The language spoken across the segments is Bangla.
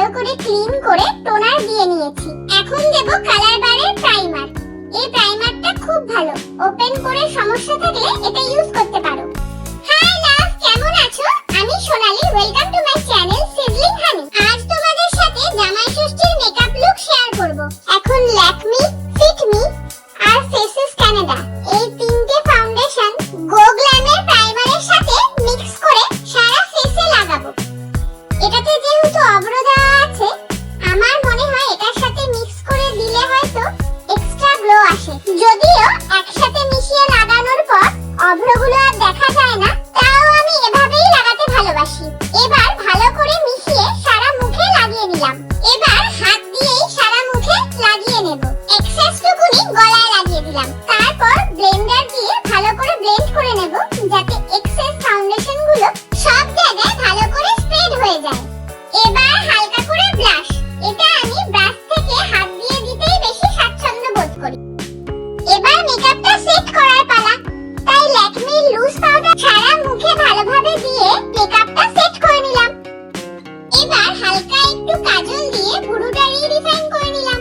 ভালো করে ক্লিন করে টোনার দিয়ে নিয়েছি। এখন দেব কালার বারের প্রাইমার। এই প্রাইমারটা খুব ভালো, ওপেন করে সমস্যা থাকলে এটা ইউজ করতে পারো। হাই লাভ, কেমন আছো? আমি Sonali, welcome to my channel sizzling honey. আজ তোমাদের সাথে জামাই ষষ্ঠীর মেকআপ লুক শেয়ার করব। এখন ল্যাকমি, ফিট মি আর ফেসেস কানাডা এই তিনটে ফাউন্ডেশন গো গ্ল্যামের প্রাইমারের সাথে মিক্স করে সারা ফেসে লাগাবো। এটাতে যেহেতু অভ্র দেওয়া আছে, আমার মনে হয় এটার সাথে মিক্স করে দিলে হয়তো এক্সট্রা গ্লো আসে। যদিও একসাথে মিশিয়ে লাগানোর পর অভ্রগুলো আর দেখা যায় না, তাও আমি এভাবেই লাগাতে ভালোবাসি। এবার ভালো করে মিশিয়ে সারা মুখে লাগিয়ে নিলাম। এবার হাত দিয়েই সারা মুখে লাগিয়ে নেব। এক্সেসটুকুনি গলায় লাগিয়ে দিলাম। তারপর ব্লেন্ডার দিয়ে ভালো করে ব্লেন্ড করে নেব, যাতে এক্সেস ফাউন্ডেশন গুলো সব জায়গায় ভালো করে স্প্রেড হয়ে যায়। এবার হালকা করে ব্লাশ। এটা আমি ব্রাশ থেকে হাত দিয়ে দিতেই বেশি স্বাচ্ছন্দ্য বোধ করি। এবার মেকআপটা সেট করার পালা। তাই ল্যাকমি লুজ পাউডার সারা মুখে ভালোভাবে দিয়ে মেকআপটা সেট করে নিলাম। এবার হালকা একটু কাজল দিয়ে ভুরুটা রিফাইন করে নিলাম।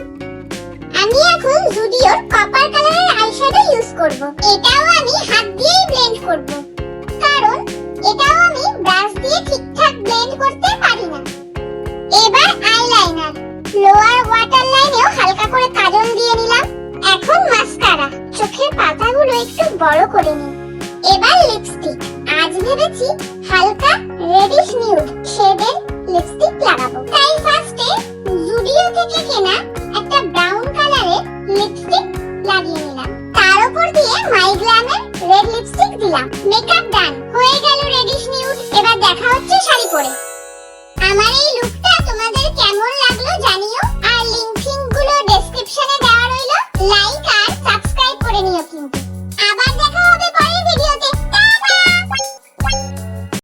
আমি এখন জুডিওর কপার কালারের আইশ্যাডো ইউজ করব। এটাও আমি হাত দিয়েই ব্লেন্ড করব, কারণ এটাও আমি ব্রাশ দিয়ে ঠিকঠাক ব্লেন্ড করতে পারি না। এবার আইলাইনার, লোয়ার ওয়াটার লাইনেও হালকা করে কাজল দিয়ে নিলাম। এখন মাস্কারা, চোখের পাতাগুলো একটু বড় করে নিই। এবার লিপস্টিক। আজ ভেবেছি হালকা রেডিশ নিউড শেডের লিপস্টিক লাগাবো। তাই ফার্স্টে জুডিও থেকে কেনা একটা ব্রাউন কালারের লিপস্টিক লাগিয়ে নিলাম। তার উপর দিয়ে মাই গ্ল্যামের রেড লিপস্টিক দিলাম। মেকআপ ডান, হয়ে গেল রেডিশ নিউড। এবার দেখা হচ্ছে শাড়ি পরে। আমার এই লুকটা তোমাদের কেমন লাগলো জানিও, আর লিংক গুলো ডেসক্রিপশনে দেওয়া রইলো। লাইক আর সাবস্ক্রাইব করে নিও কিন্তু। আবার দেখা